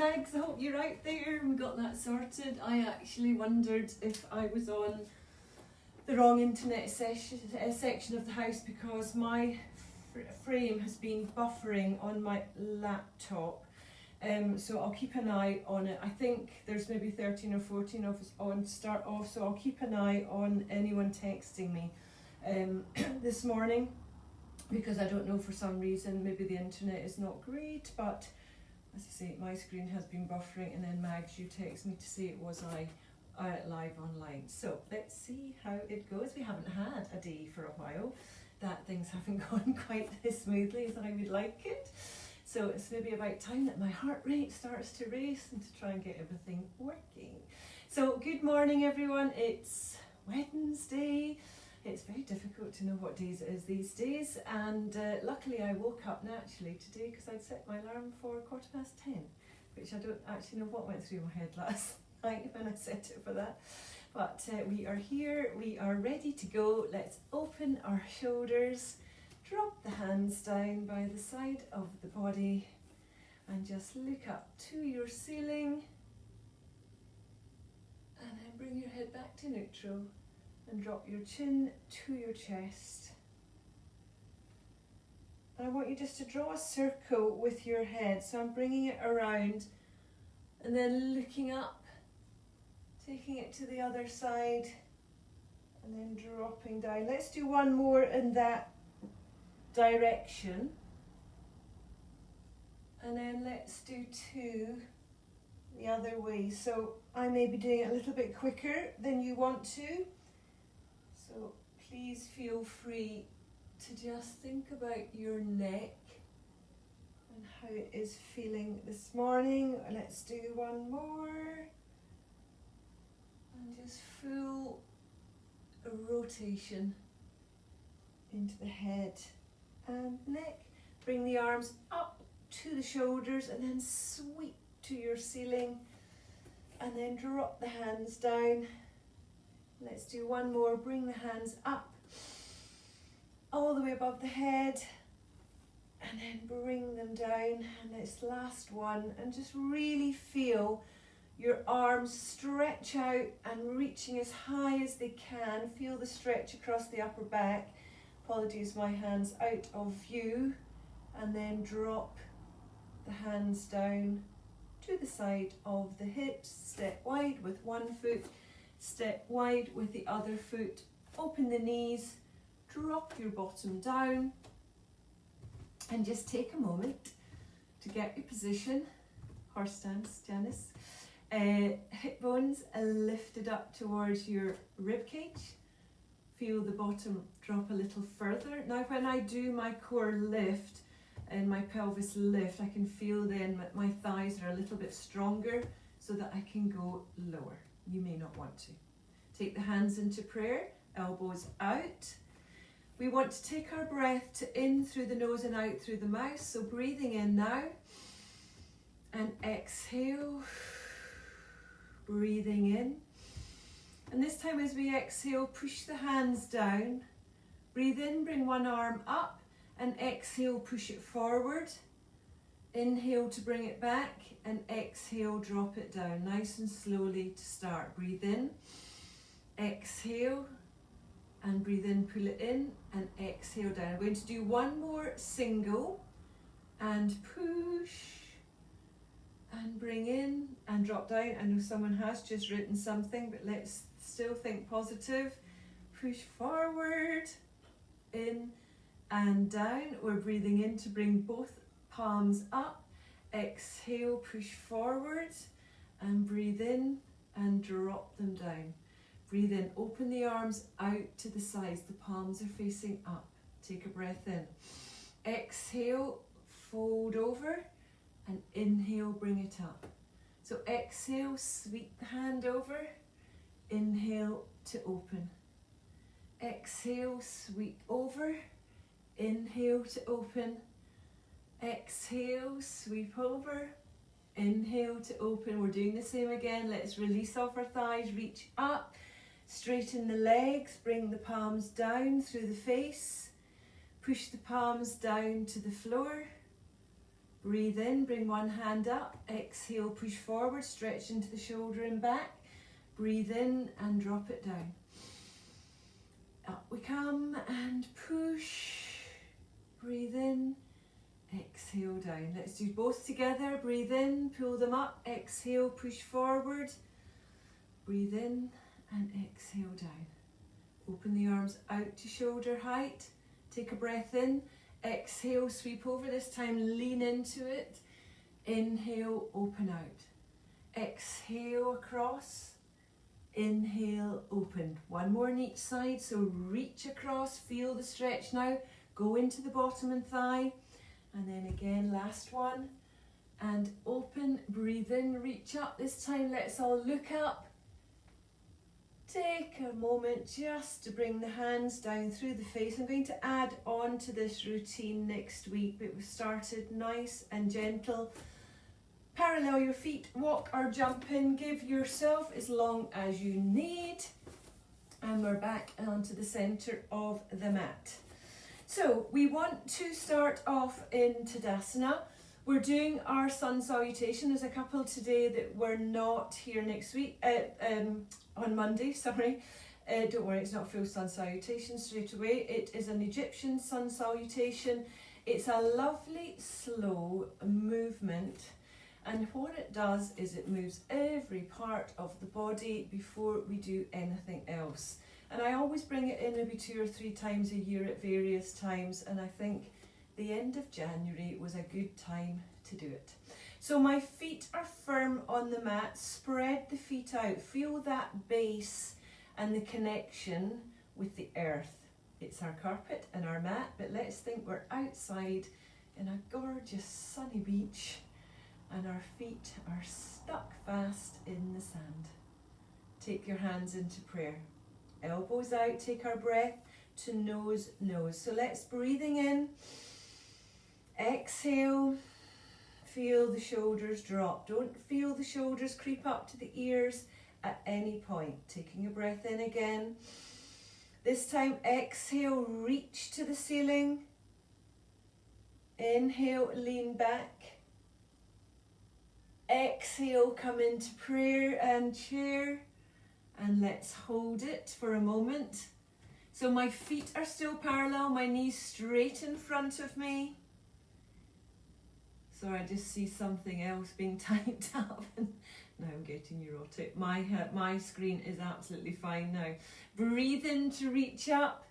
Megs, I hope you're out there. We got that sorted. I actually wondered if I was on the wrong internet section of the house because my frame has been buffering on my laptop. So I'll keep an eye on it. I think there's maybe 13 or 14 of us on to start off, so I'll keep an eye on anyone texting me this morning, because I don't know, for some reason maybe the internet is not great, but as I say, my screen has been buffering, and then Mags, you text me to say it was I live online. So let's see how it goes. We haven't had a day for a while that things haven't gone quite as smoothly as I would like it. So it's maybe about time that my heart rate starts to race and to try and get everything working. So good morning everyone, it's Wednesday. It's very difficult to know what days it is these days, and luckily I woke up naturally today because I'd set my alarm for 10:15, which I don't actually know what went through my head last night when I set it for that. But we are here, we are ready to go. Let's open our shoulders, drop the hands down by the side of the body and just look up to your ceiling, and then bring your head back to neutral and drop your chin to your chest. And I want you just to draw a circle with your head. So I'm bringing it around and then looking up, taking it to the other side and then dropping down. Let's do one more in that direction. And then let's do two the other way. So I may be doing it a little bit quicker than you want to. So please feel free to just think about your neck and how it is feeling this morning. Let's do one more. And just full rotation into the head and neck. Bring the arms up to the shoulders and then sweep to your ceiling, and then drop the hands down. Let's do one more. Bring the hands up all the way above the head and then bring them down. And this last one, and just really feel your arms stretch out and reaching as high as they can. Feel the stretch across the upper back. Apologies, my hands out of view. And then drop the hands down to the side of the hips. Step wide with one foot. Step wide with the other foot. Open the knees, drop your bottom down, and just take a moment to get your position. Horse stance, Janice. Hip bones lifted up towards your rib cage. Feel the bottom drop a little further. Now when I do my core lift and my pelvis lift, I can feel then that my thighs are a little bit stronger so that I can go lower. You may not want to. Take the hands into prayer, elbows out. We want to take our breath to in through the nose and out through the mouth. So breathing in now and exhale, breathing in. And this time as we exhale, push the hands down. Breathe in, bring one arm up, and exhale, push it forward. Inhale to bring it back, and exhale, drop it down, nice and slowly to start. Breathe in, exhale, and breathe in, pull it in, and exhale down. I'm going to do one more single, and push, and bring in, and drop down. I know someone has just written something, but let's still think positive. Push forward, in, and down. We're breathing in to bring both palms up. Exhale, push forward, and breathe in and drop them down. Breathe in, open the arms out to the sides, the palms are facing up. Take a breath in. Exhale, fold over, and inhale, bring it up. So exhale, sweep the hand over. Inhale to open. Exhale, sweep over. Inhale to open. Exhale, sweep over. Inhale to open. We're doing the same again. Let's release off our thighs, reach up, straighten the legs, bring the palms down through the face, push the palms down to the floor, Breathe in, bring one hand up. Exhale, push forward, stretch into the shoulder and back. Breathe in and drop it down. Up we come and push. Breathe in, exhale down. Let's do both together. Breathe in, pull them up. Exhale, push forward. Breathe in and exhale down. Open the arms out to shoulder height. Take a breath in. Exhale, sweep over. This time lean into it. Inhale, open out. Exhale across. Inhale, open. One more on each side. So reach across, feel the stretch now. Go into the bottom and thigh. And then again, last one. And open, breathe in, reach up. This time let's all look up. Take a moment just to bring the hands down through the face. I'm going to add on to this routine next week, but we've started nice and gentle. Parallel your feet, walk or jump in, give yourself as long as you need. And we're back onto the centre of the mat. So we want to start off in Tadasana. We're doing our sun salutation. There's a couple today that were not here next week, on Monday, sorry. Don't worry, it's not full sun salutation straight away. It is an Egyptian sun salutation. It's a lovely, slow movement. And what it does is it moves every part of the body before we do anything else. And I always bring it in maybe 2 or 3 times a year at various times. And I think the end of January was a good time to do it. So my feet are firm on the mat. Spread the feet out. Feel that base and the connection with the earth. It's our carpet and our mat, but let's think we're outside in a gorgeous sunny beach and our feet are stuck fast in the sand. Take your hands into prayer. Elbows out, take our breath to nose, nose. So let's breathing in. Exhale. Feel the shoulders drop. Don't feel the shoulders creep up to the ears at any point. Taking a breath in again. This time, exhale, reach to the ceiling. Inhale, lean back. Exhale, come into prayer and chair. And let's hold it for a moment. So my feet are still parallel, my knees straight in front of me. Sorry, I just see something else being typed up. Now I'm getting neurotic. My screen is absolutely fine now. Breathe in to reach up.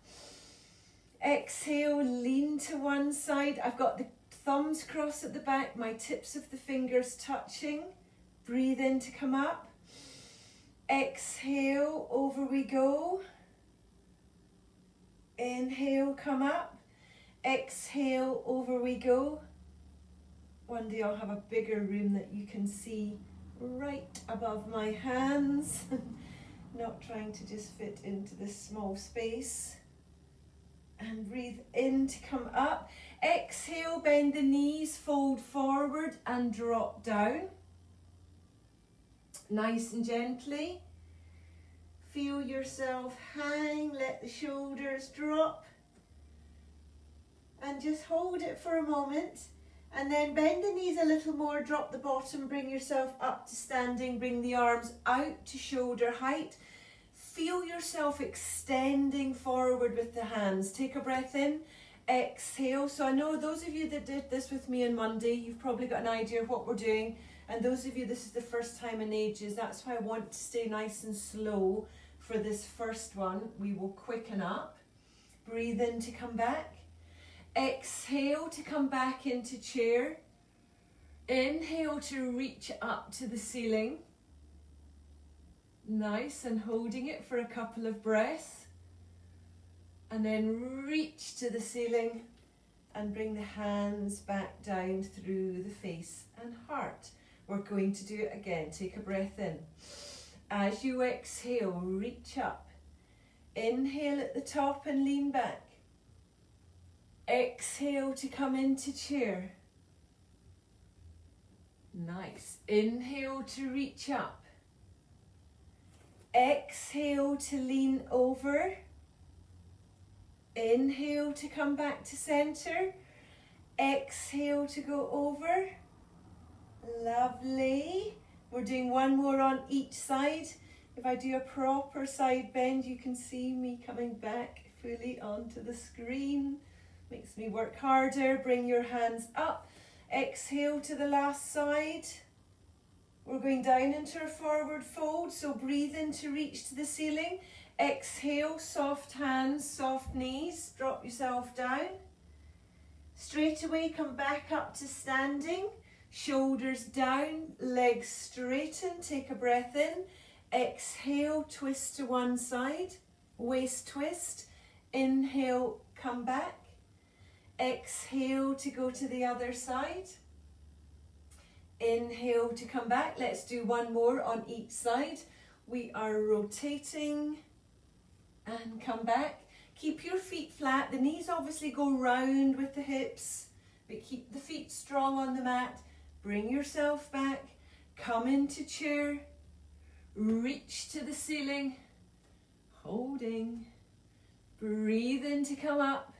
Exhale, lean to one side. I've got the thumbs crossed at the back, my tips of the fingers touching. Breathe in to come up. Exhale, over we go. Inhale, come up. Exhale, over we go. One day I'll have a bigger room that you can see right above my hands. Not trying to just fit into this small space. And breathe in to come up. Exhale, bend the knees, fold forward and drop down. Nice and gently. Feel yourself hang, let the shoulders drop. And just hold it for a moment. And then bend the knees a little more, drop the bottom, bring yourself up to standing, bring the arms out to shoulder height. Feel yourself extending forward with the hands. Take a breath in, exhale. So I know those of you that did this with me on Monday, you've probably got an idea of what we're doing. And those of you, this is the first time in ages. That's why I want to stay nice and slow for this first one. We will quicken up. Breathe in to come back. Exhale to come back into chair. Inhale to reach up to the ceiling. Nice, and holding it for a couple of breaths. And then reach to the ceiling and bring the hands back down through the face and heart. We're going to do it again. Take a breath in. As you exhale, reach up. Inhale at the top and lean back. Exhale to come into chair. Nice. Inhale to reach up. Exhale to lean over. Inhale to come back to center. Exhale to go over. Lovely. We're doing one more on each side. If I do a proper side bend, you can see me coming back fully onto the screen. Makes me work harder. Bring your hands up. Exhale to the last side. We're going down into a forward fold, so breathe in to reach to the ceiling. Exhale, soft hands, soft knees. Drop yourself down. Straight away, come back up to standing. Shoulders down, legs straighten. Take a breath in. Exhale, twist to one side. Waist twist. Inhale, come back. Exhale to go to the other side. Inhale to come back. Let's do one more on each side. We are rotating and come back. Keep your feet flat. The knees obviously go round with the hips, but keep the feet strong on the mat. Bring yourself back. Come into chair. Reach to the ceiling. Holding. Breathe in to come up.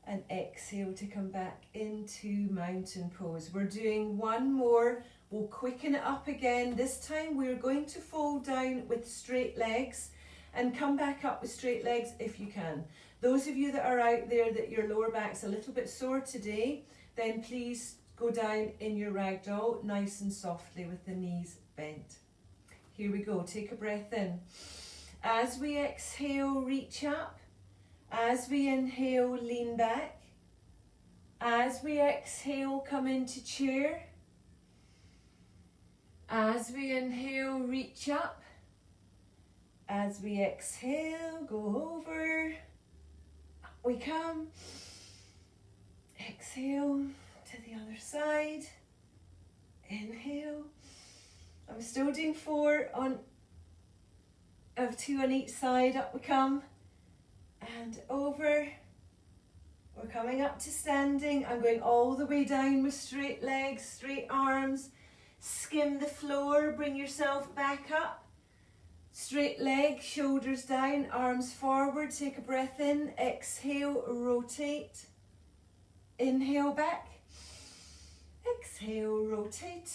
And exhale to come back into mountain pose. We're doing one more. We'll quicken it up again. This time we're going to fold down with straight legs and come back up with straight legs if you can. Those of you that are out there that your lower back's a little bit sore today, then please go down in your ragdoll nice and softly with the knees bent. Here we go. Take a breath in. As we exhale, reach up. As we inhale, lean back. As we exhale, come into chair. As we inhale, reach up. As we exhale, go over. Up we come. Exhale to the other side. Inhale. I'm still doing 4 of 2 on each side. Up we come. And over. We're coming up to standing. I'm going all the way down with straight legs, straight arms. Skim the floor, bring yourself back up. Straight leg, shoulders down, arms forward. Take a breath in. Exhale, rotate. Inhale back. Exhale, rotate.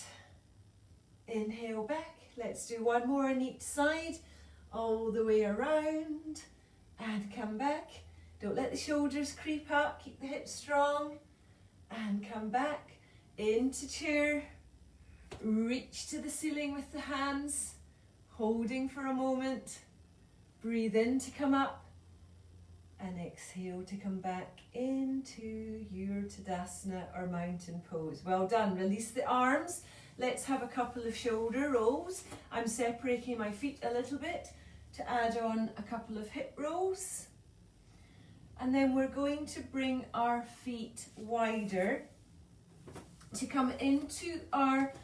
Inhale back. Let's do one more on each side. All the way around. And come back. Don't let the shoulders creep up. Keep the hips strong. And come back into chair. Reach to the ceiling with the hands. Holding for a moment. Breathe in to come up. And exhale to come back into your Tadasana or mountain pose. Well done. Release the arms. Let's have a couple of shoulder rolls. I'm separating my feet a little bit to add on a couple of hip rolls. And then we're going to bring our feet wider to come into our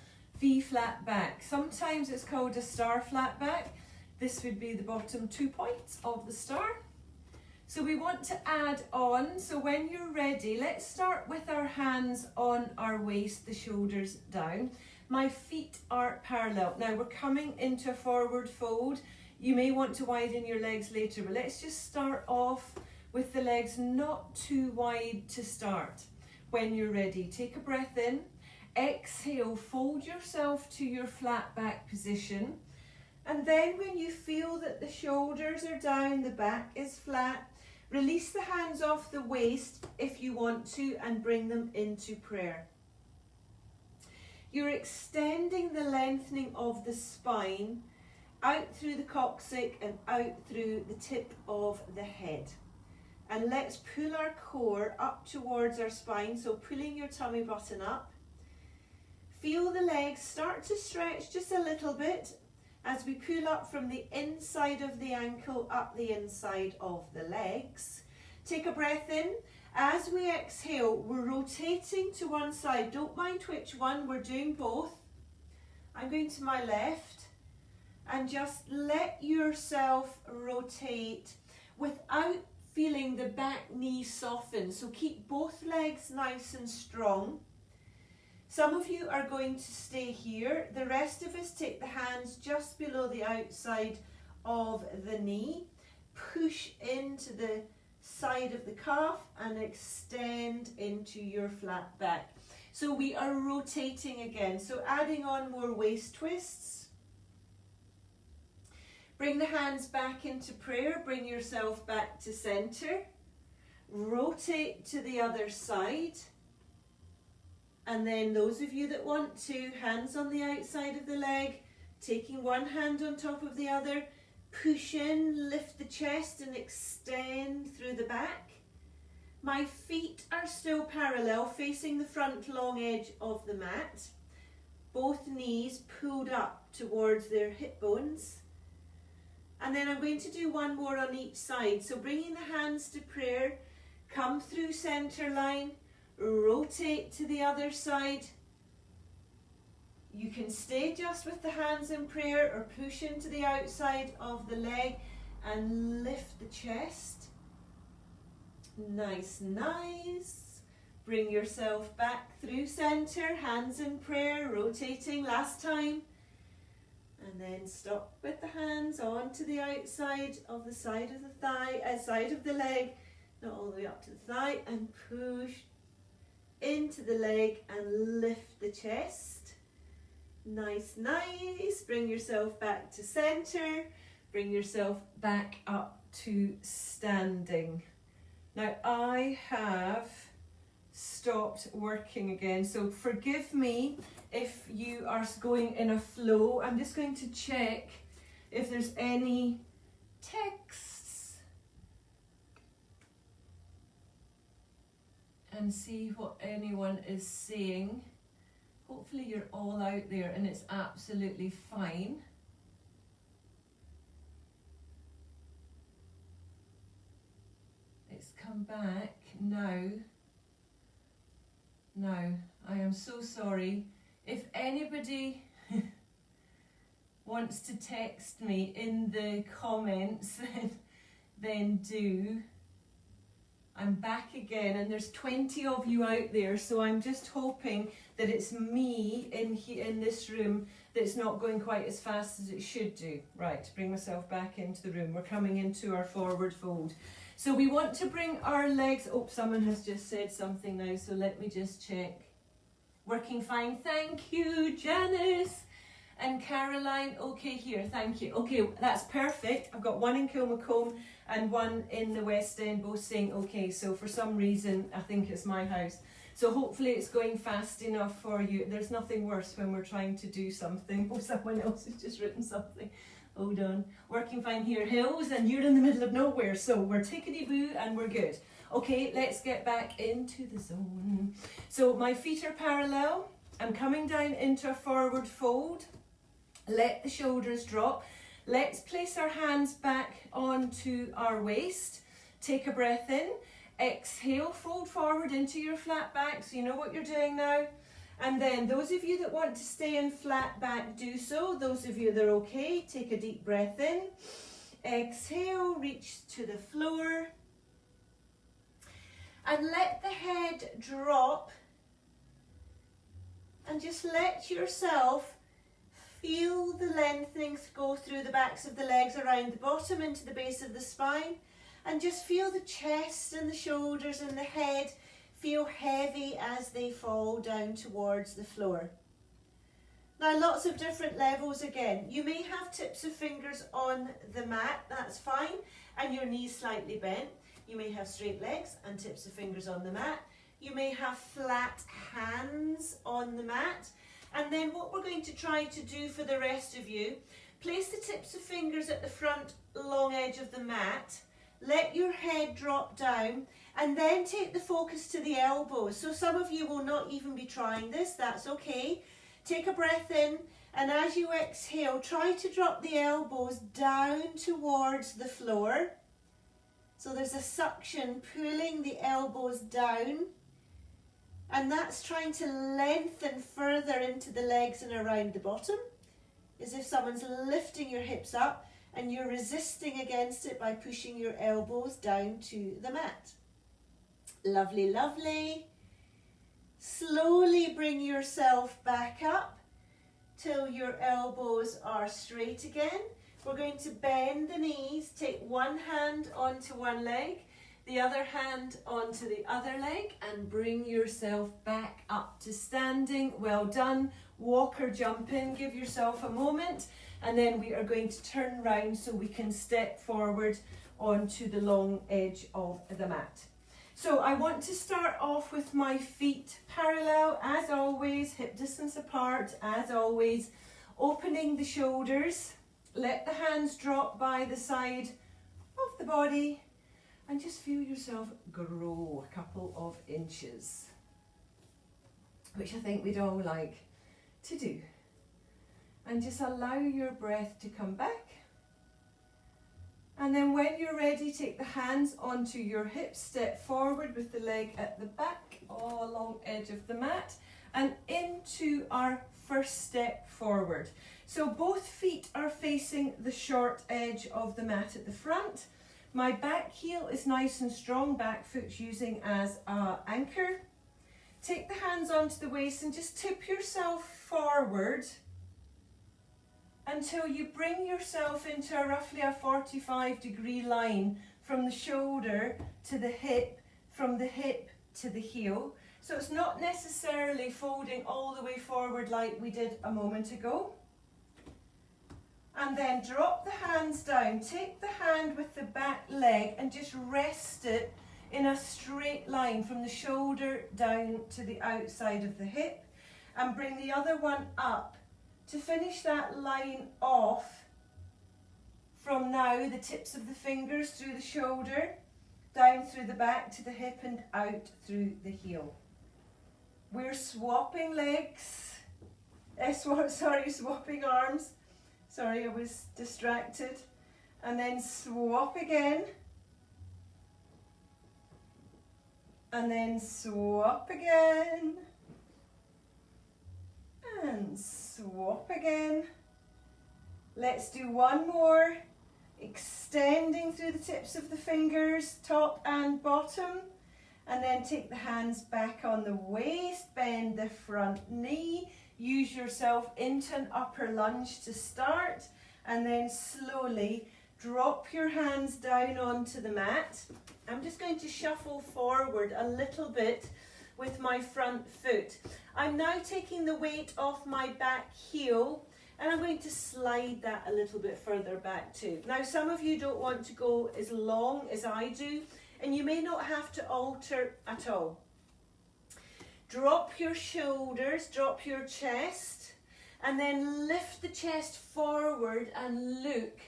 V-flat back. Sometimes it's called a star flat back. This would be the bottom 2 points of the star. So we want to add on, so when you're ready, let's start with our hands on our waist, the shoulders down. My feet are parallel. Now we're coming into a forward fold. You may want to widen your legs later, but let's just start off with the legs not too wide to start. When you're ready, take a breath in. Exhale, fold yourself to your flat back position. And then when you feel that the shoulders are down, the back is flat, release the hands off the waist if you want to and bring them into prayer. You're extending the lengthening of the spine out through the coccyx and out through the tip of the head. And let's pull our core up towards our spine, so pulling your tummy button up. Feel the legs start to stretch just a little bit as we pull up from the inside of the ankle up the inside of the legs. Take a breath in. As we exhale, we're rotating to one side. Don't mind which one, we're doing both. I'm going to my left. And just let yourself rotate without feeling the back knee soften. So keep both legs nice and strong. Some of you are going to stay here. The rest of us take the hands just below the outside of the knee. Push into the side of the calf and extend into your flat back. So we are rotating again. So adding on more waist twists. Bring the hands back into prayer. Bring yourself back to center. Rotate to the other side. And then those of you that want to, hands on the outside of the leg, taking one hand on top of the other, push in, lift the chest and extend through the back. My feet are still parallel, facing the front long edge of the mat. Both knees pulled up towards their hip bones. And then I'm going to do one more on each side. So bringing the hands to prayer, come through center line, rotate to the other side. You can stay just with the hands in prayer or push into the outside of the leg and lift the chest. Nice, nice. Bring yourself back through center, hands in prayer, rotating last time. And then stop with the hands onto the outside of the side of the thigh, side of the leg, not all the way up to the thigh, and push into the leg and lift the chest. Nice, nice. Bring yourself back to center. Bring yourself back up to standing. Now I have stopped working again, so forgive me if you are going in a flow. I'm just going to check if there's any texts and see what anyone is saying. Hopefully you're all out there and it's absolutely fine. It's come back now. No, I am so sorry. If anybody wants to text me in the comments, then do. I'm back again, and there's 20 of you out there, so I'm just hoping that it's me in this room that's not going quite as fast as it should do. Right, bring myself back into the room. We're coming into our forward fold. So we want to bring our legs, oh, someone has just said something now, so let me just check. Working fine, thank you, Janice. And Caroline, okay here, thank you. Okay, that's perfect. I've got one in Kilmacombe and one in the West End, both saying okay. So for some reason, I think it's my house. So hopefully it's going fast enough for you. There's nothing worse when we're trying to do something. Oh, someone else has just written something. Hold on. Working fine here, Hills, and you're in the middle of nowhere. So we're tickety-boo and we're good. Okay, let's get back into the zone. So my feet are parallel. I'm coming down into a forward fold. Let the shoulders drop. Let's place our hands back onto our waist. Take a breath in. Exhale, fold forward into your flat back, so you know what you're doing now. And then those of you that want to stay in flat back, do so. Those of you that are okay, take a deep breath in. Exhale, reach to the floor. And let the head drop. And just let yourself feel the lengthening go through the backs of the legs around the bottom into the base of the spine. And just feel the chest and the shoulders and the head feel heavy as they fall down towards the floor. Now lots of different levels again. You may have tips of fingers on the mat, that's fine, and your knees slightly bent. You may have straight legs and tips of fingers on the mat. You may have flat hands on the mat. And then what we're going to try to do for the rest of you, place the tips of fingers at the front long edge of the mat. Let your head drop down and then take the focus to the elbows. So some of you will not even be trying this, that's okay. Take a breath in, and as you exhale, try to drop the elbows down towards the floor. So there's a suction pulling the elbows down, and that's trying to lengthen further into the legs and around the bottom, as if someone's lifting your hips up and you're resisting against it by pushing your elbows down to the mat. Lovely, lovely. Slowly bring yourself back up till your elbows are straight again. We're going to bend the knees, take one hand onto one leg, the other hand onto the other leg and bring yourself back up to standing. Well done. Walk or jump in, give yourself a moment, and then we are going to turn round so we can step forward onto the long edge of the mat. So I want to start off with my feet parallel, as always, hip distance apart, as always, opening the shoulders. Let the hands drop by the side of the body and just feel yourself grow a couple of inches, which I think we'd all like to do. And just allow your breath to come back. And then when you're ready, take the hands onto your hips, step forward with the leg at the back, all along edge of the mat, and into our first step forward. So both feet are facing the short edge of the mat at the front. My back heel is nice and strong, back foot's using as an anchor. Take the hands onto the waist and just tip yourself forward until you bring yourself into roughly a 45-degree line from the shoulder to the hip, from the hip to the heel. So it's not necessarily folding all the way forward like we did a moment ago. And then drop the hands down. Take the hand with the back leg and just rest it in a straight line from the shoulder down to the outside of the hip, and bring the other one up to finish that line off from now the tips of the fingers through the shoulder, down through the back to the hip and out through the heel. We're swapping legs, swapping arms. Sorry, I was distracted. And then swap again. And then swap again. And swap again. Let's do one more. Extending through the tips of the fingers, top and bottom. And then take the hands back on the waist, bend the front knee. Use yourself into an upper lunge to start, and then slowly drop your hands down onto the mat. I'm just going to shuffle forward a little bit with my front foot. I'm now taking the weight off my back heel, and I'm going to slide that a little bit further back too. Now, some of you don't want to go as long as I do, and you may not have to alter at all. Drop your shoulders, drop your chest, and then lift the chest forward and look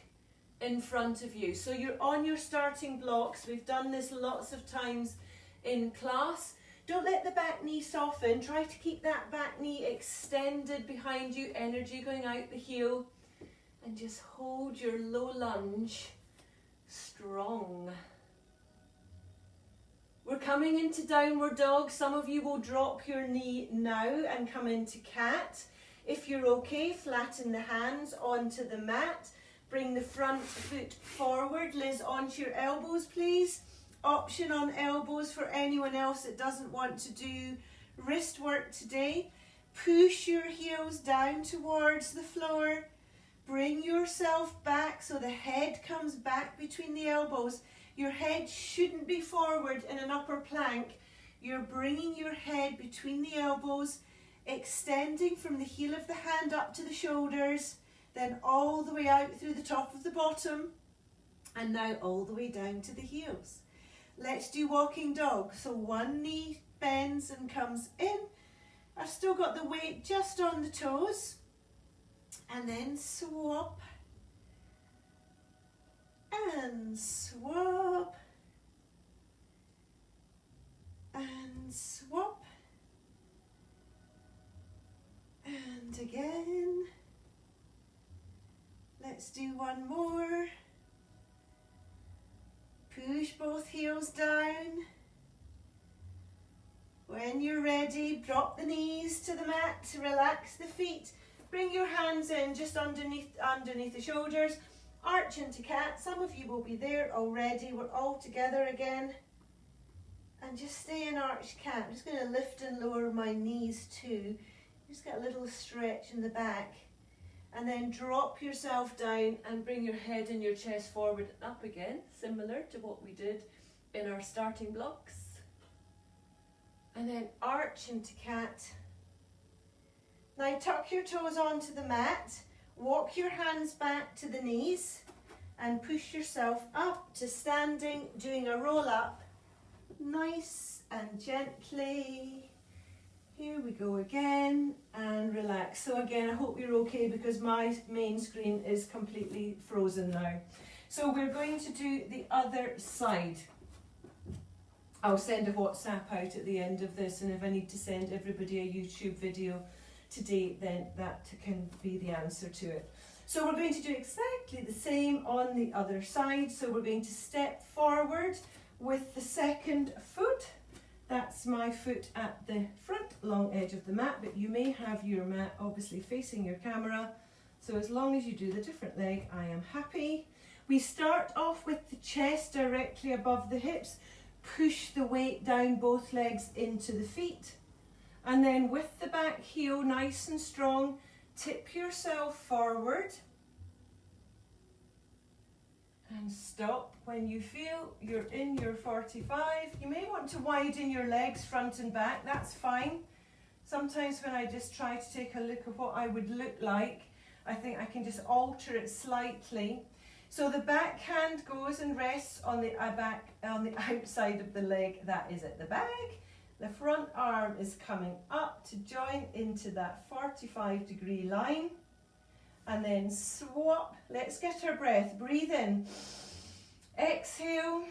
in front of you. So you're on your starting blocks. We've done this lots of times in class. Don't let the back knee soften. Try to keep that back knee extended behind you, energy going out the heel, and just hold your low lunge strong. We're coming into downward dog. Some of you will drop your knee now and come into cat. If you're okay, flatten the hands onto the mat. Bring the front foot forward. Liz, onto your elbows, please. Option on elbows for anyone else that doesn't want to do wrist work today. Push your heels down towards the floor. Bring yourself back so the head comes back between the elbows. Your head shouldn't be forward in an upper plank. You're bringing your head between the elbows, extending from the heel of the hand up to the shoulders, then all the way out through the top of the bottom, and now all the way down to the heels. Let's do walking dog. So one knee bends and comes in. I've still got the weight just on the toes. And then swap. And swap. And swap. And again. Let's do one more. Push both heels down. When you're ready, drop the knees to the mat, relax the feet. Bring your hands in just underneath the shoulders. Arch into cat. Some of you will be there already. We're all together again. And just stay in arch cat. I'm just going to lift and lower my knees too. Just get a little stretch in the back. And then drop yourself down and bring your head and your chest forward and up again, similar to what we did in our starting blocks. And then arch into cat. Now tuck your toes onto the mat, walk your hands back to the knees and push yourself up to standing, doing a roll up, nice and gently. Here we go again, and relax. So again, I hope you're okay because my main screen is completely frozen now. So we're going to do the other side. I'll send a WhatsApp out at the end of this, and if I need to send everybody a YouTube video today, then that can be the answer to it. So we're going to do exactly the same on the other side. So we're going to step forward with the second foot. That's my foot at the front, long edge of the mat, but you may have your mat obviously facing your camera. So as long as you do the different leg, I am happy. We start off with the chest directly above the hips. Push the weight down both legs into the feet. And then with the back heel nice and strong, tip yourself forward. And stop when you feel you're in your 45. You may want to widen your legs front and back, that's fine. Sometimes when I just try to take a look at what I would look like, I think I can just alter it slightly. So the back hand goes and rests on the outside of the leg, that is at the back. The front arm is coming up to join into that 45-degree line. And then swap. Let's get our breath. Breathe in. Exhale.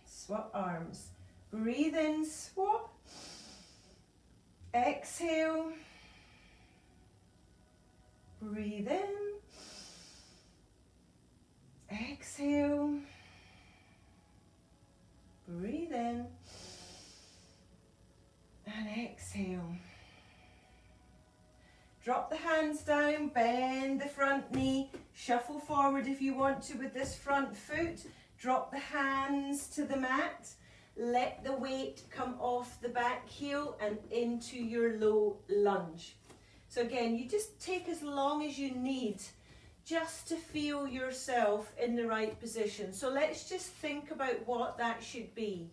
Swap arms. Breathe in. Swap. Exhale. Breathe in. Exhale. Breathe in. And exhale. Drop the hands down, bend the front knee, shuffle forward if you want to with this front foot. Drop the hands to the mat. Let the weight come off the back heel and into your low lunge. So again, you just take as long as you need just to feel yourself in the right position. So let's just think about what that should be.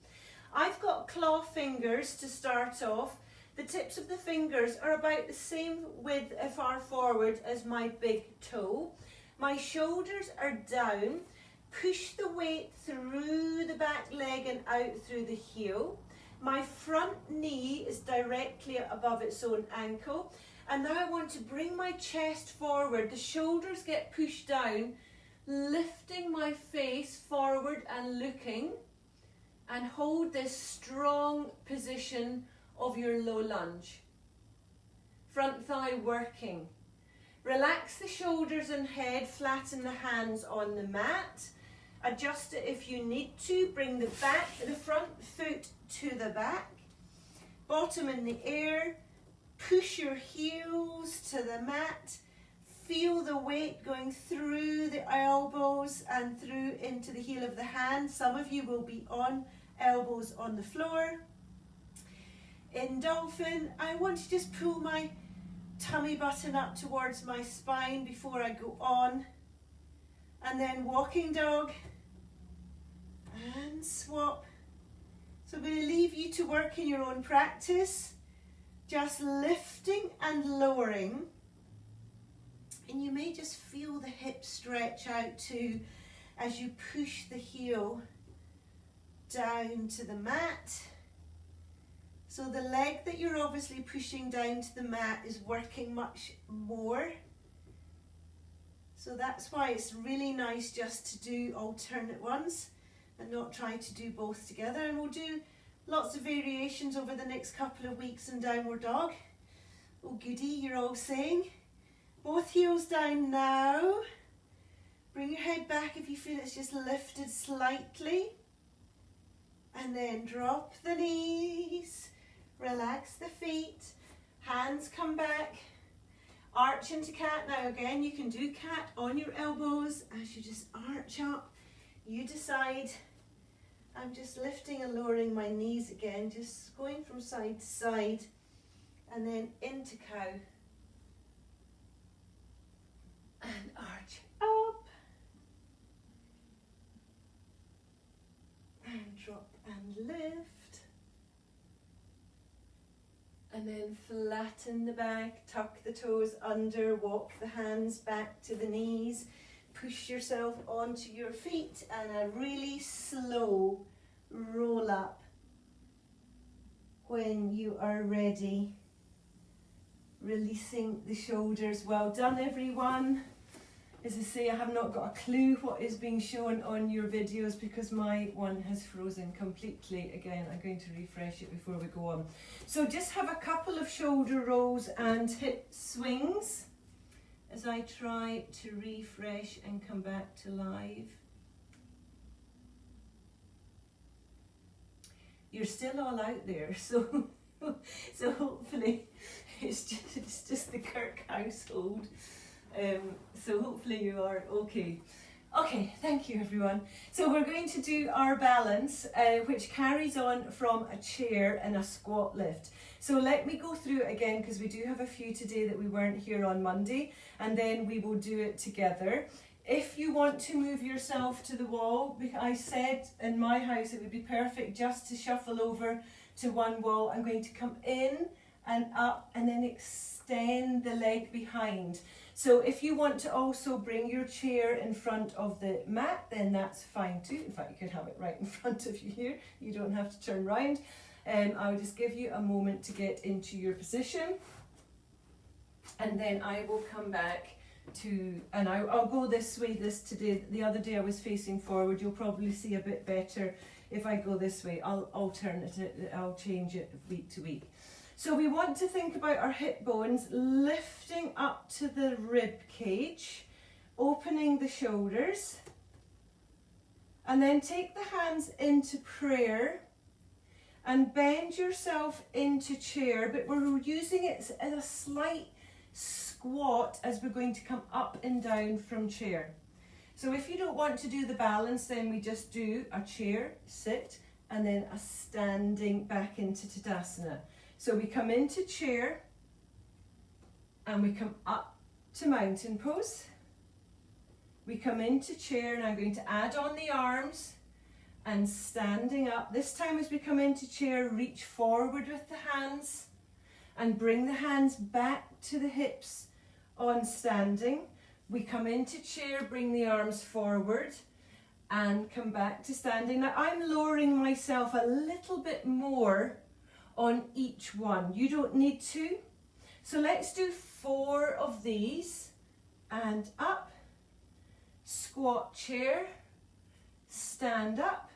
I've got claw fingers to start off. The tips of the fingers are about the same width far forward as my big toe. My shoulders are down. Push the weight through the back leg and out through the heel. My front knee is directly above its own ankle. And now I want to bring my chest forward. The shoulders get pushed down, lifting my face forward and looking. And hold this strong position of your low lunge. Front thigh working. Relax the shoulders and head, flatten the hands on the mat. Adjust it if you need to. Bring the front foot to the back. Bottom in the air. Push your heels to the mat. Feel the weight going through the elbows and through into the heel of the hand. Some of you will be on elbows on the floor. In dolphin, I want to just pull my tummy button up towards my spine before I go on. And then walking dog and swap. So I'm going to leave you to work in your own practice, just lifting and lowering. And you may just feel the hips stretch out too as you push the heel down to the mat. So the leg that you're obviously pushing down to the mat is working much more. So that's why it's really nice just to do alternate ones and not try to do both together. And we'll do lots of variations over the next couple of weeks in downward dog. Oh goody, you're all saying. Both heels down now. Bring your head back if you feel it's just lifted slightly. And then drop the knees. Relax the feet, hands come back, arch into cat. Now again, you can do cat on your elbows as you just arch up. You decide. I'm just lifting and lowering my knees again, just going from side to side, and then into cow. And arch up. And drop and lift. And then flatten the back, tuck the toes under, walk the hands back to the knees, push yourself onto your feet, and a really slow roll up when you are ready. Releasing the shoulders. Well done, everyone. As I say, I have not got a clue what is being shown on your videos because my one has frozen completely. Again, I'm going to refresh it before we go on. So just have a couple of shoulder rolls and hip swings as I try to refresh and come back to live. You're still all out there, so hopefully it's just the Kirk household. So hopefully you are okay. Okay, thank you everyone. So we're going to do our balance, which carries on from a chair and a squat lift. So let me go through it again because we do have a few today that we weren't here on Monday, and then we will do it together. If you want to move yourself to the wall, I said in my house it would be perfect just to shuffle over to one wall. I'm going to come in and up and then extend the leg behind. So if you want to also bring your chair in front of the mat, then that's fine too. In fact, you could have it right in front of you here. You don't have to turn round. I'll just give you a moment to get into your position. And then I will come back to, and I'll go this way this today. The other day I was facing forward. You'll probably see a bit better if I go this way. I'll alternate it, I'll change it week to week. So we want to think about our hip bones, lifting up to the rib cage, opening the shoulders, and then take the hands into prayer and bend yourself into chair, but we're using it as a slight squat as we're going to come up and down from chair. So if you don't want to do the balance, then we just do a chair, sit, and then a standing back into Tadasana. So we come into chair and we come up to mountain pose. We come into chair, and I'm going to add on the arms and standing up. This time as we come into chair, reach forward with the hands and bring the hands back to the hips on standing. We come into chair, bring the arms forward and come back to standing. Now I'm lowering myself a little bit more on each one. You don't need to. So let's do 4 of these, and up, squat chair, stand up,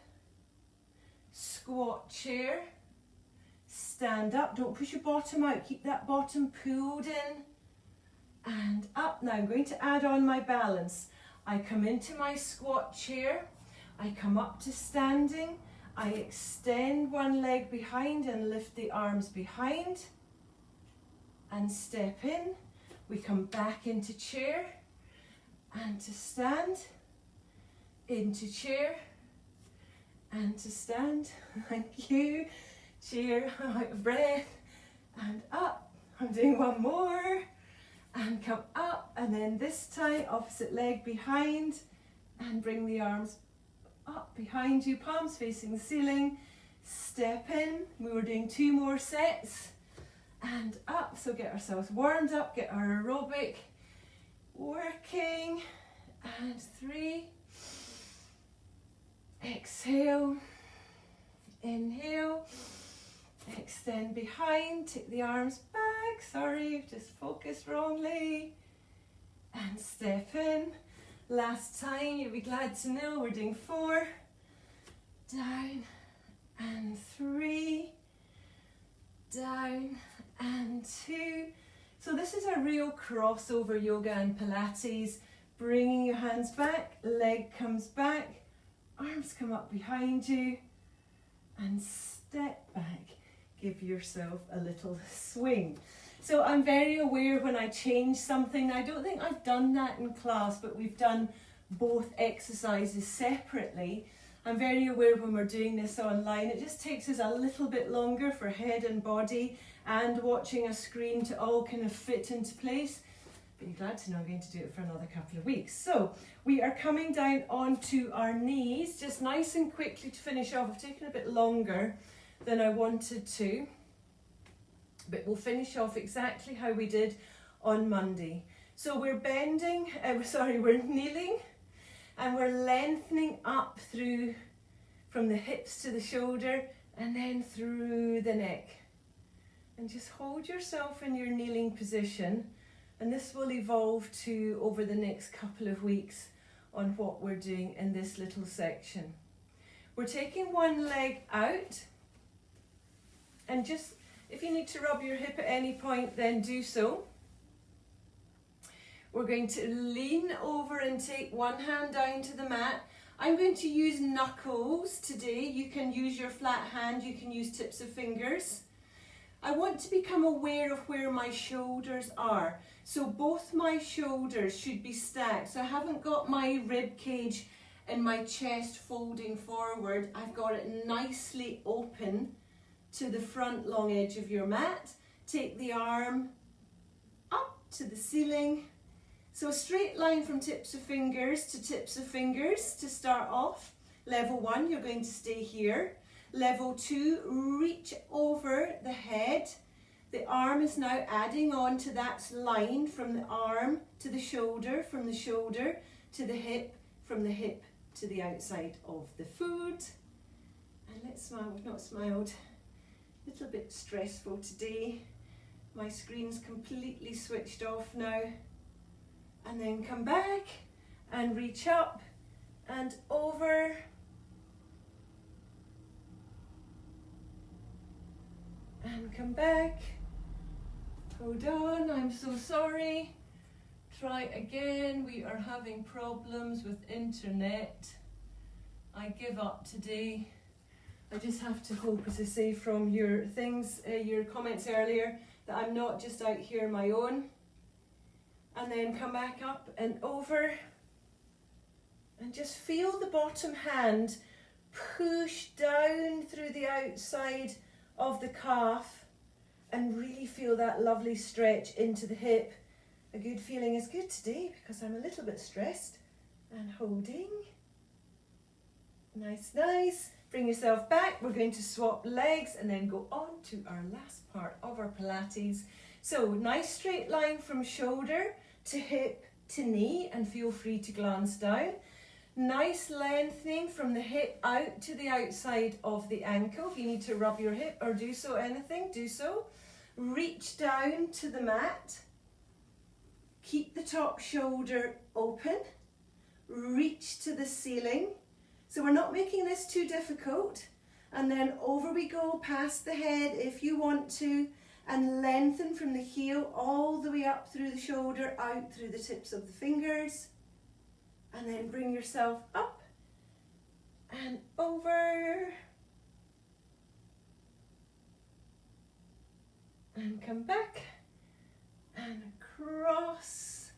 squat chair, stand up. Don't push your bottom out, keep that bottom pulled in, and up. Now I'm going to add on my balance. I come into my squat chair, I come up to standing, I extend one leg behind and lift the arms behind and step in. We come back into chair and to stand, into chair and to stand. Thank you. Chair, out of breath and up. I'm doing one more and come up, and then this time opposite leg behind and bring the arms up behind you, palms facing the ceiling, step in. We were doing 2 more sets and up. So get ourselves warmed up, get our aerobic working, and 3, exhale, inhale, extend behind, take the arms back, sorry, just focused wrongly, and step in. Last time, you'll be glad to know we're doing 4, down, and 3, down, and 2. So this is a real crossover yoga and Pilates, bringing your hands back, leg comes back, arms come up behind you, and step back. Give yourself a little swing. So I'm very aware when I change something. I don't think I've done that in class, but we've done both exercises separately. I'm very aware when we're doing this online, it just takes us a little bit longer for head and body and watching a screen to all kind of fit into place. but you're glad to know I'm going to do it for another couple of weeks. So we are coming down onto our knees, just nice and quickly to finish off. I've taken a bit longer than I wanted to, but we'll finish off exactly how we did on Monday. So we're bending, we're kneeling, and we're lengthening up through from the hips to the shoulder and then through the neck. And just hold yourself in your kneeling position, and this will evolve to over the next couple of weeks on what we're doing in this little section. We're taking one leg out, and just if you need to rub your hip at any point, then do so. We're going to lean over and take one hand down to the mat. I'm going to use knuckles today. You can use your flat hand, you can use tips of fingers. I want to become aware of where my shoulders are. So both my shoulders should be stacked. So I haven't got my rib cage and my chest folding forward. I've got it nicely open to the front long edge of your mat. Take the arm up to the ceiling. So a straight line from tips of fingers to tips of fingers to start off. Level 1, you're going to stay here. Level 2, reach over the head. The arm is now adding on to that line from the arm to the shoulder, from the shoulder to the hip, from the hip to the outside of the foot. And let's smile. We've not smiled. A little bit stressful today. My screen's completely switched off now. And then come back and reach up and over. And come back. Hold on, I'm so sorry. Try again. We are having problems with internet. I give up today. I just have to hope, as I say, from your things, your comments earlier, that I'm not just out here on my own. And then come back up and over. And just feel the bottom hand push down through the outside of the calf and really feel that lovely stretch into the hip. A good feeling is good today because I'm a little bit stressed. And holding. Nice, nice. Bring yourself back. We're going to swap legs and then go on to our last part of our Pilates. So nice straight line from shoulder to hip to knee, and feel free to glance down. Nice lengthening from the hip out to the outside of the ankle. If you need to rub your hip or do so, anything, do so. Reach down to the mat. Keep the top shoulder open. Reach to the ceiling. So we're not making this too difficult. And then over we go, past the head if you want to, and lengthen from the heel all the way up through the shoulder, out through the tips of the fingers. And then bring yourself up and over. And come back and across.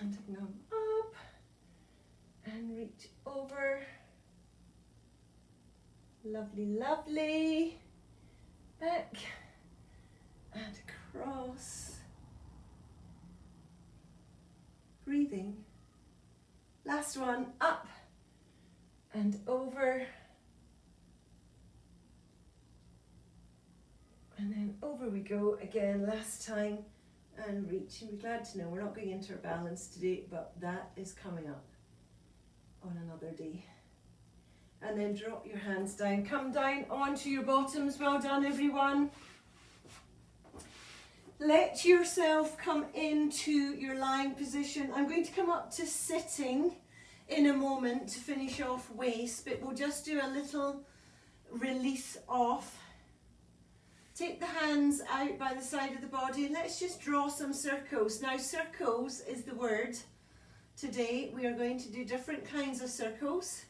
And come up and reach over. Lovely, lovely. Back and across. Breathing. Last one, up and over. And then over we go again, last time, and reach. And be glad to know we're not going into our balance today, but that is coming up on another day. And then drop your hands down. Come down onto your bottoms. Well done, everyone. Let yourself come into your lying position. I'm going to come up to sitting in a moment to finish off waist, but we'll just do a little release off. Take the hands out by the side of the body and let's just draw some circles. Now, circles is the word. Today we are going to do different kinds of circles.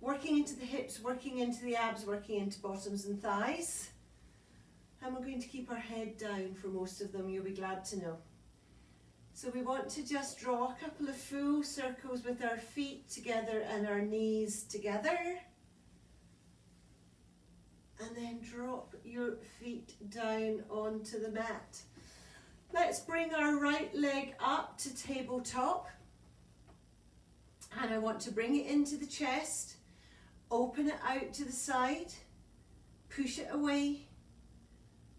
Working into the hips, working into the abs, working into bottoms and thighs. And we're going to keep our head down for most of them, you'll be glad to know. So we want to just draw a couple of full circles with our feet together and our knees together. and then drop your feet down onto the mat. Let's bring our right leg up to tabletop, and I want to bring it into the chest, open it out to the side, push it away,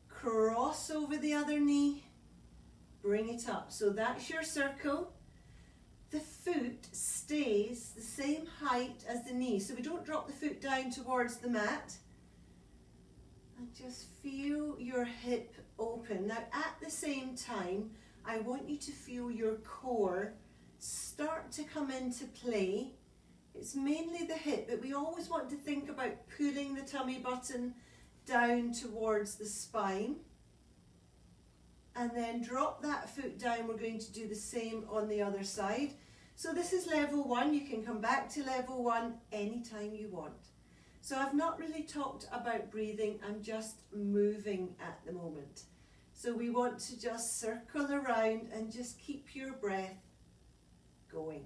cross over the other knee, bring it up. So that's your circle. The foot stays the same height as the knee, so we don't drop the foot down towards the mat. And just feel your hip open. Now at the same time, I want you to feel your core start to come into play. It's mainly the hip, but we always want to think about pulling the tummy button down towards the spine. And then drop that foot down. We're going to do the same on the other side. So this is level 1. You can come back to level 1 anytime you want. So I've not really talked about breathing, I'm just moving at the moment. So we want to just circle around and just keep your breath going.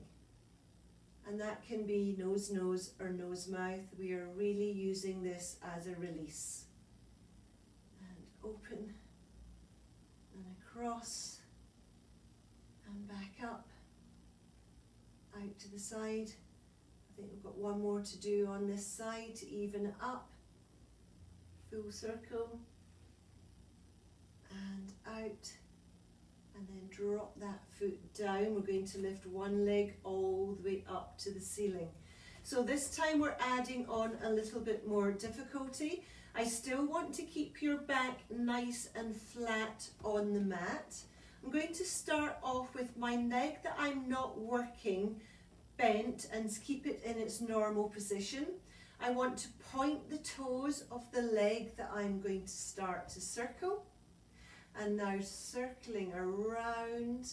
And that can be nose, nose or nose, mouth. We are really using this as a release. And open and across and back up, out to the side. I think we've got one more to do on this side to even it up. Full circle and out, and then drop that foot down. We're going to lift one leg all the way up to the ceiling. So this time we're adding on a little bit more difficulty. I still want to keep your back nice and flat on the mat. I'm going to start off with my leg that I'm not working bent and keep it in its normal position. I want to point the toes of the leg that I'm going to start to circle. And now circling around.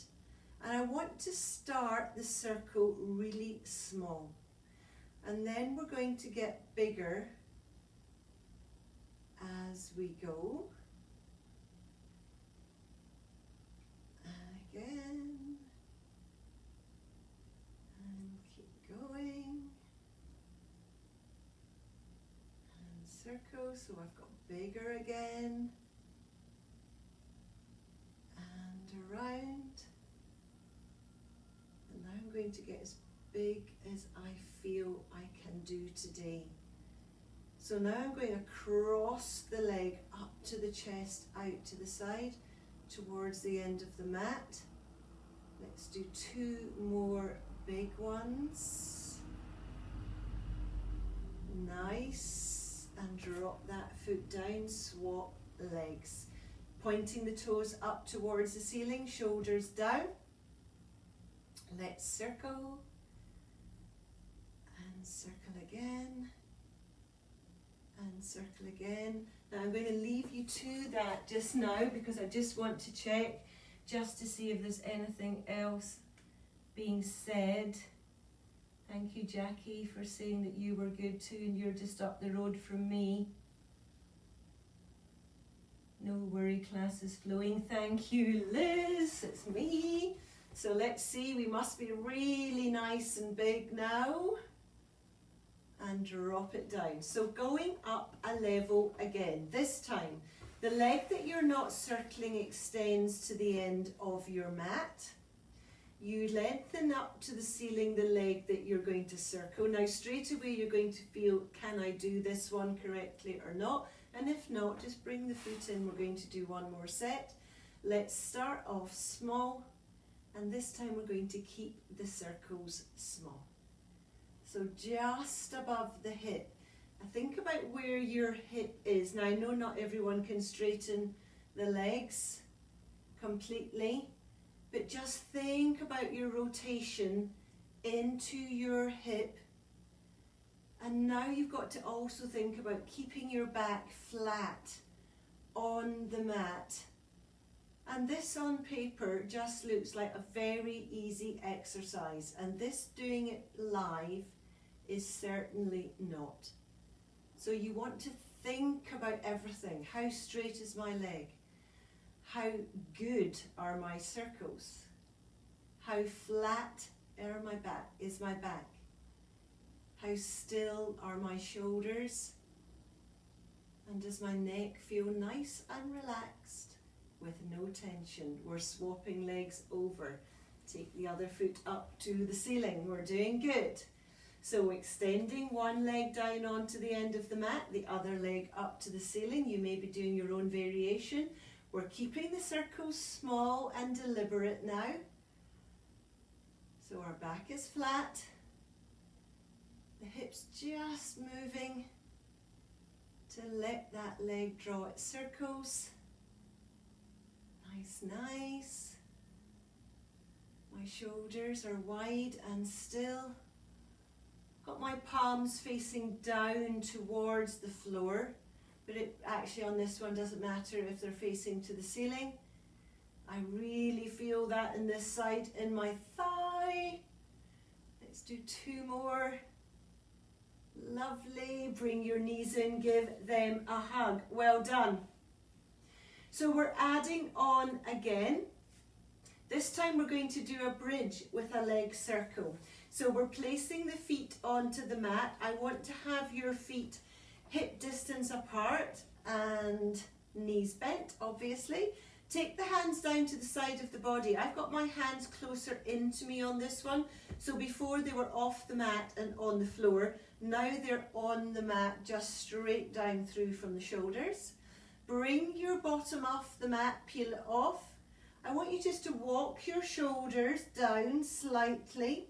And I want to start the circle really small. And then we're going to get bigger as we go. Again. Circle, so I've got bigger again, and around, and now I'm going to get as big as I feel I can do today. So now I'm going across the leg up to the chest, out to the side, towards the end of the mat. Let's do 2 more big ones. Nice. And drop that foot down, swap legs. Pointing the toes up towards the ceiling, shoulders down. Let's circle. And circle again. And circle again. Now I'm going to leave you to that just now because I just want to check just to see if there's anything else being said. Thank you, Jackie, for saying that you were good too and you're just up the road from me. No worry, class is flowing. Thank you, Liz. It's me. So let's see, we must be really nice and big now. And drop it down. So going up a level again. This time, the leg that you're not circling extends to the end of your mat. You lengthen up to the ceiling the leg that you're going to circle. Now straight away you're going to feel, can I do this one correctly or not? And if not, just bring the foot in. We're going to do one more set. Let's start off small, and this time we're going to keep the circles small. So just above the hip. Think about where your hip is. Now I know not everyone can straighten the legs completely, but just think about your rotation into your hip. And now you've got to also think about keeping your back flat on the mat. And this on paper just looks like a very easy exercise. And this doing it live is certainly not. So you want to think about everything. How straight is my leg? How good are my circles? How flat is my back? How still are my shoulders? And does my neck feel nice and relaxed with no tension? We're swapping legs over. Take the other foot up to the ceiling. We're doing good. So extending one leg down onto the end of the mat, the other leg up to the ceiling. You may be doing your own variation. We're keeping the circles small and deliberate now. So our back is flat. The hips just moving to let that leg draw its circles. Nice, nice. My shoulders are wide and still. Got my palms facing down towards the floor, but it actually on this one doesn't matter if they're facing to the ceiling. I really feel that in this side in my thigh. Let's do 2 more. Lovely. Bring your knees in, give them a hug. Well done. So we're adding on again. This time we're going to do a bridge with a leg circle. So we're placing the feet onto the mat. I want to have your feet hip distance apart and knees bent, obviously. Take the hands down to the side of the body. I've got my hands closer into me on this one. So before they were off the mat and on the floor, now they're on the mat, just straight down through from the shoulders. Bring your bottom off the mat, peel it off. I want you just to walk your shoulders down slightly.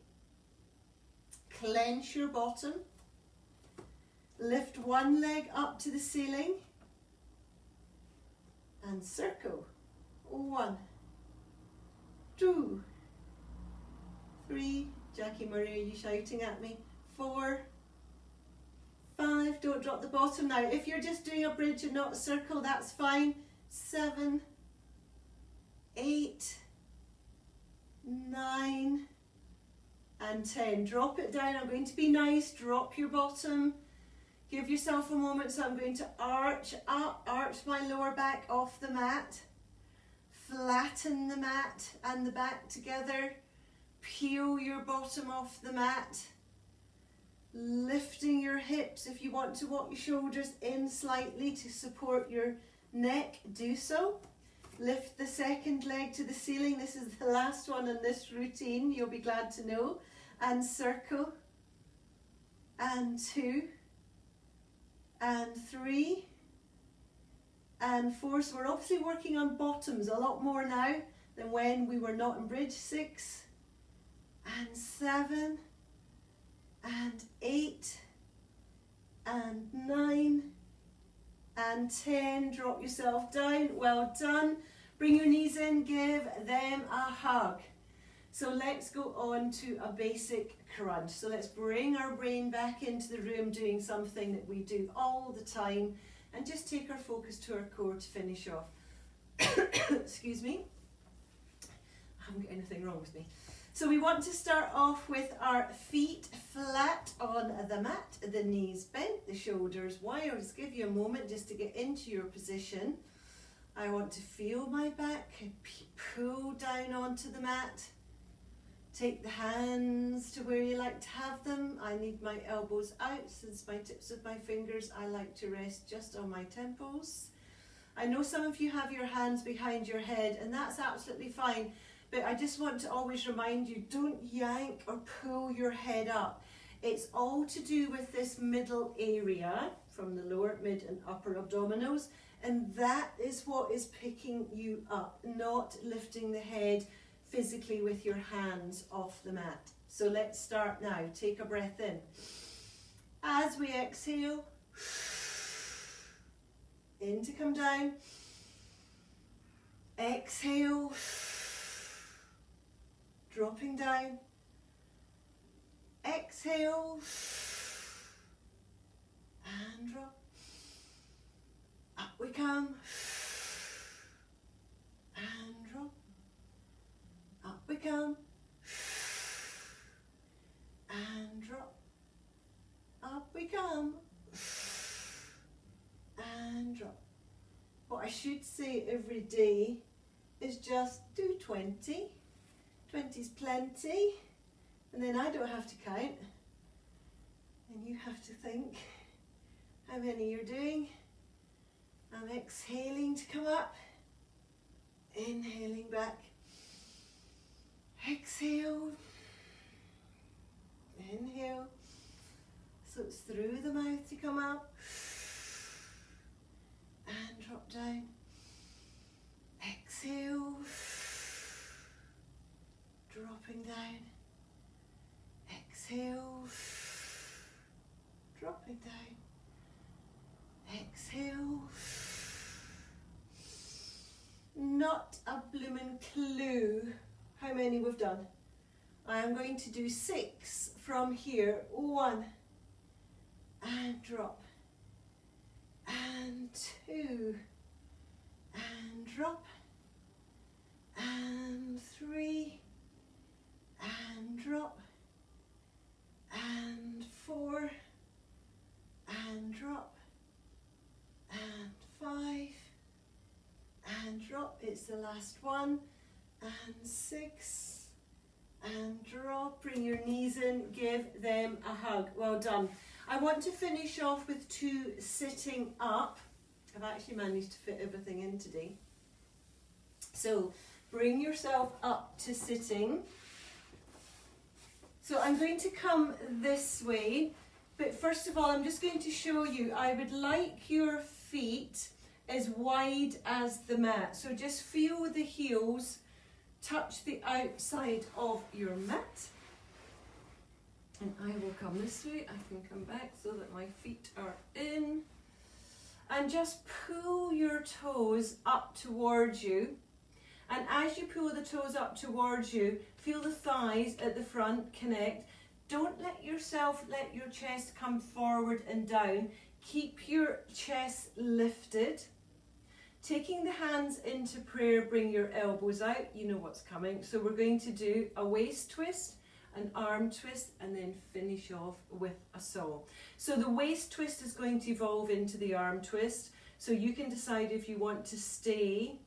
Clench your bottom. Lift one leg up to the ceiling. And circle. 1, 2, 3. Jackie Murray, are you shouting at me? 4, 5. Don't drop the bottom now. If you're just doing a bridge and not a circle, that's fine. 7, 8, 9, and 10. Drop it down. I'm going to be nice. Drop your bottom. Give yourself a moment. So I'm going to arch up, arch my lower back off the mat. Flatten the mat and the back together. Peel your bottom off the mat. Lifting your hips. If you want to walk your shoulders in slightly to support your neck, do so. Lift the second leg to the ceiling. This is the last one in this routine, you'll be glad to know. And circle. And 2. And 3. And 4. So we're obviously working on bottoms a lot more now than when we were not in bridge. 6. And 7. And 8. And 9. And 10. Drop yourself down. Well done. Bring your knees in, give them a hug. So let's go on to a basic crunch. So let's bring our brain back into the room, doing something that we do all the time, and just take our focus to our core to finish off. Excuse me. I haven't got anything wrong with me. So we want to start off with our feet flat on the mat, the knees bent, the shoulders wide. I'll just give you a moment just to get into your position. I want to feel my back, pull down onto the mat. Take the hands to where you like to have them. I need my elbows out since my tips of my fingers, I like to rest just on my temples. I know some of you have your hands behind your head, and that's absolutely fine. But I just want to always remind you, don't yank or pull your head up. It's all to do with this middle area from the lower, mid and upper abdominals. And that is what is picking you up, not lifting the head physically with your hands off the mat. So let's start now. Take a breath in. As we exhale, in to come down. Exhale. Dropping down. Exhale. And drop. Up we come. And drop. Up we come. And drop. Up we come. And drop. What I should say every day is just do 20. 20's plenty, and then I don't have to count, and you have to think how many you're doing, I'm exhaling to come up, inhaling back, exhale, inhale, so it's through the mouth to come up, and drop down, exhale, dropping down, exhale, dropping down, exhale. Not a bloomin' clue how many we've done. I am going to do 6 from here. 1 and drop, and 2 and drop, and 3 and drop, and 4 and drop, and 5 and drop. It's the last one, and 6 and drop. Bring your knees in, give them a hug. Well done. I want to finish off with 2 sitting up. I've actually managed to fit everything in today. So bring yourself up to sitting. So I'm going to come this way, but first of all I'm just going to show you, I would like your feet as wide as the mat. So just feel the heels touch the outside of your mat. And I will come this way, I can come back so that my feet are in. And just pull your toes up towards you. And as you pull the toes up towards you, feel the thighs at the front connect. Don't let your chest come forward and down. Keep your chest lifted. Taking the hands into prayer, bring your elbows out. You know what's coming. So we're going to do a waist twist, an arm twist, and then finish off with a saw. So the waist twist is going to evolve into the arm twist. So you can decide if you want to stay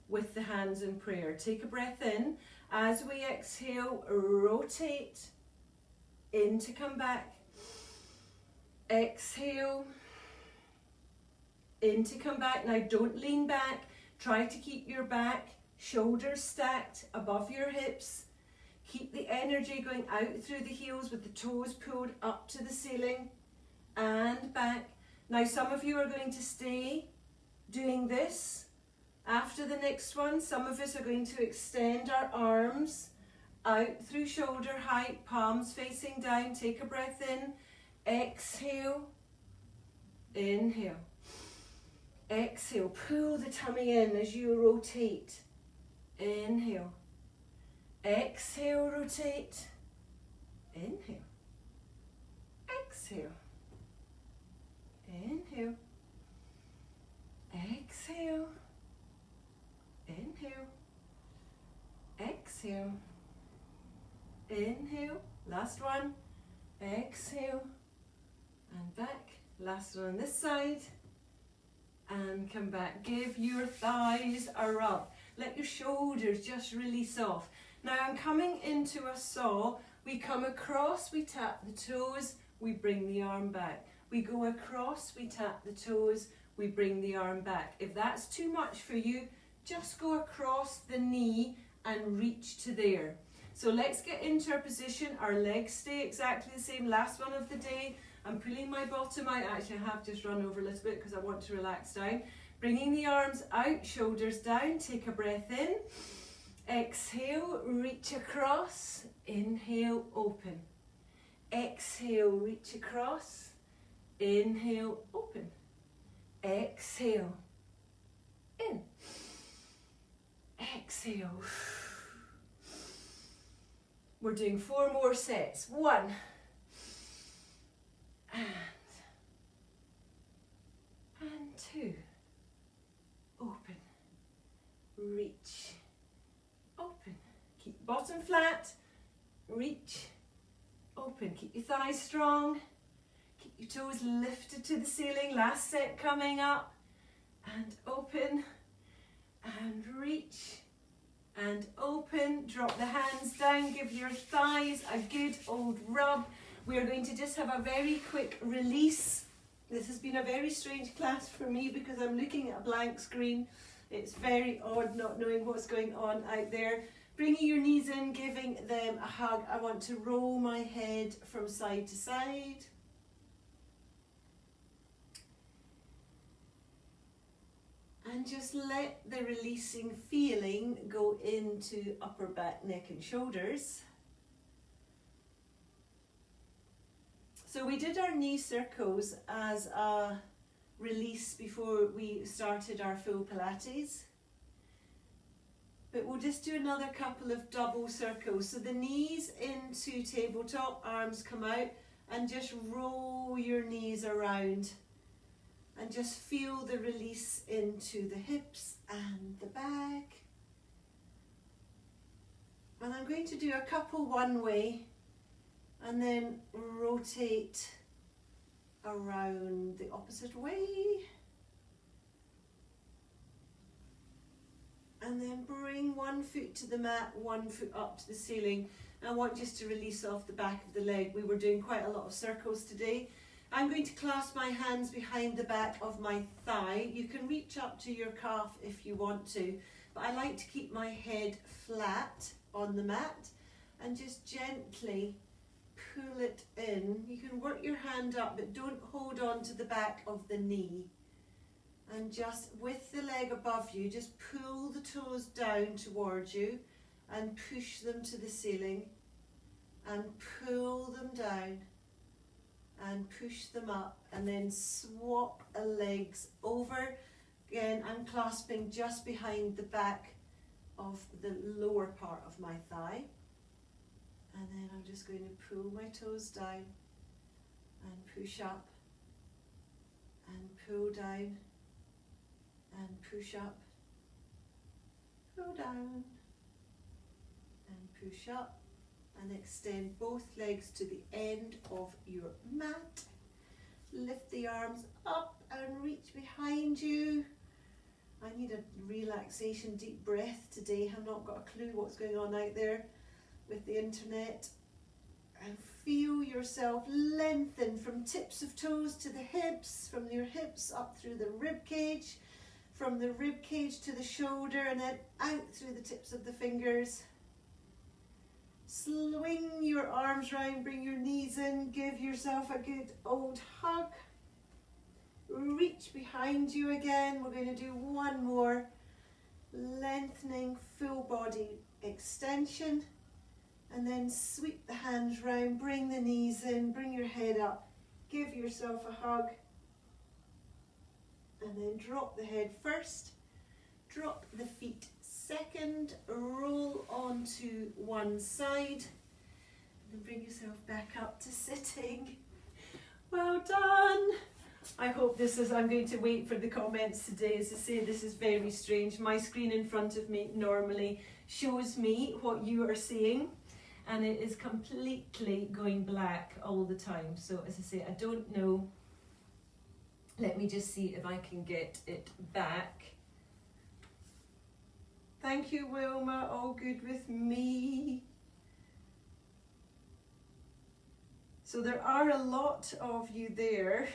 with the hands in prayer. Take a breath in. As we exhale, rotate in to come back. Exhale. In to come back. Now don't lean back. Try to keep your back, shoulders stacked above your hips. Keep the energy going out through the heels with the toes pulled up to the ceiling and back. Now some of you are going to stay doing this after the next one. Some of us are going to extend our arms out through shoulder height, palms facing down. Take a breath in. Exhale. Inhale. Exhale, pull the tummy in as you rotate. Inhale. Exhale, rotate. Inhale. Exhale. Inhale. Exhale. Inhale. Exhale. Inhale. Last one. Exhale. And back. Last one on this side. And come back. Give your thighs a rub. Let your shoulders just release off. Now I'm coming into a saw. We come across, we tap the toes, we bring the arm back. We go across, we tap the toes, we bring the arm back. If that's too much for you, just go across the knee and reach to there. So let's get into our position. Our legs stay exactly the same. Last one of the day. I'm pulling my bottom out. Actually, I have just run over a little bit because I want to relax down. Bringing the arms out, shoulders down. Take a breath in. Exhale, reach across. Inhale, open. Exhale, reach across. Inhale, open. Exhale, in. Exhale. We're doing 4 more sets. 1. And 2. Open. Reach. Open. Keep bottom flat. Reach. Open. Keep your thighs strong. Keep your toes lifted to the ceiling. Last set coming up. And open. And reach. And open. Drop the hands down. Give your thighs a good old rub. We are going to just have a very quick release This has been a very strange class for me because I'm looking at a blank screen. It's very odd not knowing what's going on out there. Bringing your knees in, giving them a hug. I want to roll my head from side to side. And just let the releasing feeling go into upper back, neck and shoulders. So we did our knee circles as a release before we started our full Pilates. But we'll just do another couple of double circles. So the knees into tabletop, arms come out, and just roll your knees around. And just feel the release into the hips and the back. And I'm going to do a couple one way and then rotate around the opposite way. And then bring one foot to the mat, one foot up to the ceiling. I want just to release off the back of the leg. We were doing quite a lot of circles today. I'm going to clasp my hands behind the back of my thigh. You can reach up to your calf if you want to, but I like to keep my head flat on the mat and just gently pull it in. You can work your hand up, but don't hold on to the back of the knee. And just with the leg above you, just pull the toes down towards you and push them to the ceiling and pull them down. And push them up and then swap the legs over. Again, I'm clasping just behind the back of the lower part of my thigh. And then I'm just going to pull my toes down and push up and pull down and push up, pull down and push up. And extend both legs to the end of your mat. Lift the arms up and reach behind you. I need a relaxation deep breath today. I've not got a clue what's going on out there with the internet. And feel yourself lengthen from tips of toes to the hips, from your hips up through the rib cage, from the rib cage to the shoulder, and then out through the tips of the fingers. Swing your arms round, bring your knees in, give yourself a good old hug. Reach behind you again. We're going to do one more. Lengthening full body extension. And then sweep the hands round, bring the knees in, bring your head up. Give yourself a hug. And then drop the head first. Drop the feet second, roll onto one side, and then bring yourself back up to sitting. Well done. I hope this is, I'm going to wait for the comments today. As I say, this is very strange. My screen in front of me normally shows me what you are seeing, and it is completely going black all the time. So as I say, I don't know. Let me just see if I can get it back. Thank you, Wilma. All good with me. So there are a lot of you there,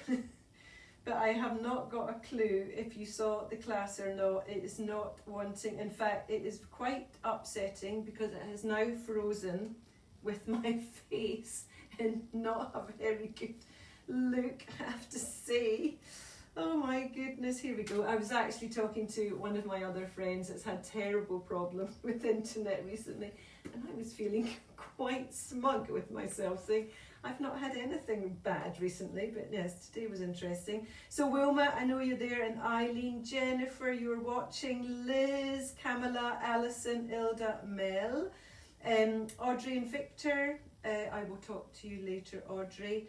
but I have not got a clue if you saw the class or not. It is not wanting. In fact, it is quite upsetting because it has now frozen with my face and not a very good look, I have to say. Oh my goodness, here we go. I was actually talking to one of my other friends that's had terrible problem with internet recently, and I was feeling quite smug with myself, saying I've not had anything bad recently, but yes, today was interesting. So Wilma, I know you're there, and Eileen, Jennifer, you're watching, Liz, Camilla, Alison, Ilda, Mel, Audrey and Victor, I will talk to you later, Audrey.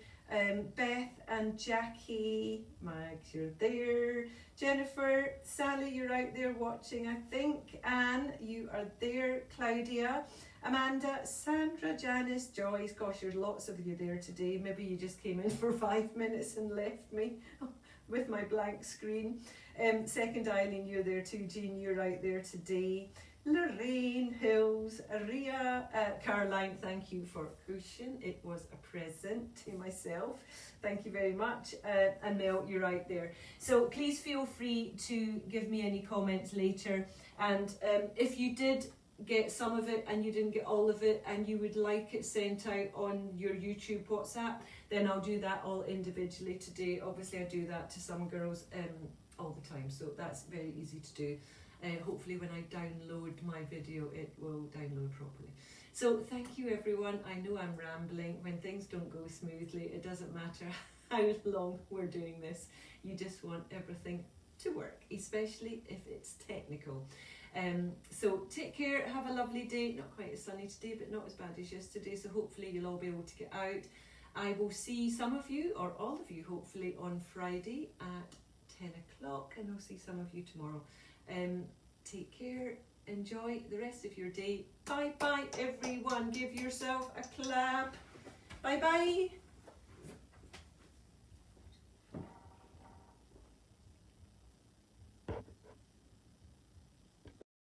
Beth and Jackie, Max, you're there. Jennifer, Sally, you're out there watching, I think. Anne, you are there. Claudia, Amanda, Sandra, Janice, Joyce. Gosh, there's lots of you there today. Maybe you just came in for 5 minutes and left me with my blank screen. Second Eileen, you're there too. Jean, you're out there today. Lorraine, Hills, Ria, Caroline, thank you for cushion. It was a present to myself. Thank you very much. And Mel, you're right there. So please feel free to give me any comments later. And if you did get some of it and you didn't get all of it and you would like it sent out on your YouTube WhatsApp, then I'll do that all individually today. Obviously I do that to some girls all the time, so that's very easy to do. Hopefully when I download my video it will download properly. So thank you everyone. I know I'm rambling. When things don't go smoothly, it doesn't matter how long we're doing this. You just want everything to work, especially if it's technical. So take care, have a lovely day. Not quite as sunny today, but not as bad as yesterday, so hopefully you'll all be able to get out. I will see some of you, or all of you hopefully, on Friday at 10 o'clock, and I'll see some of you tomorrow. Take care, enjoy the rest of your day. Bye bye everyone, give yourself a clap. Bye bye.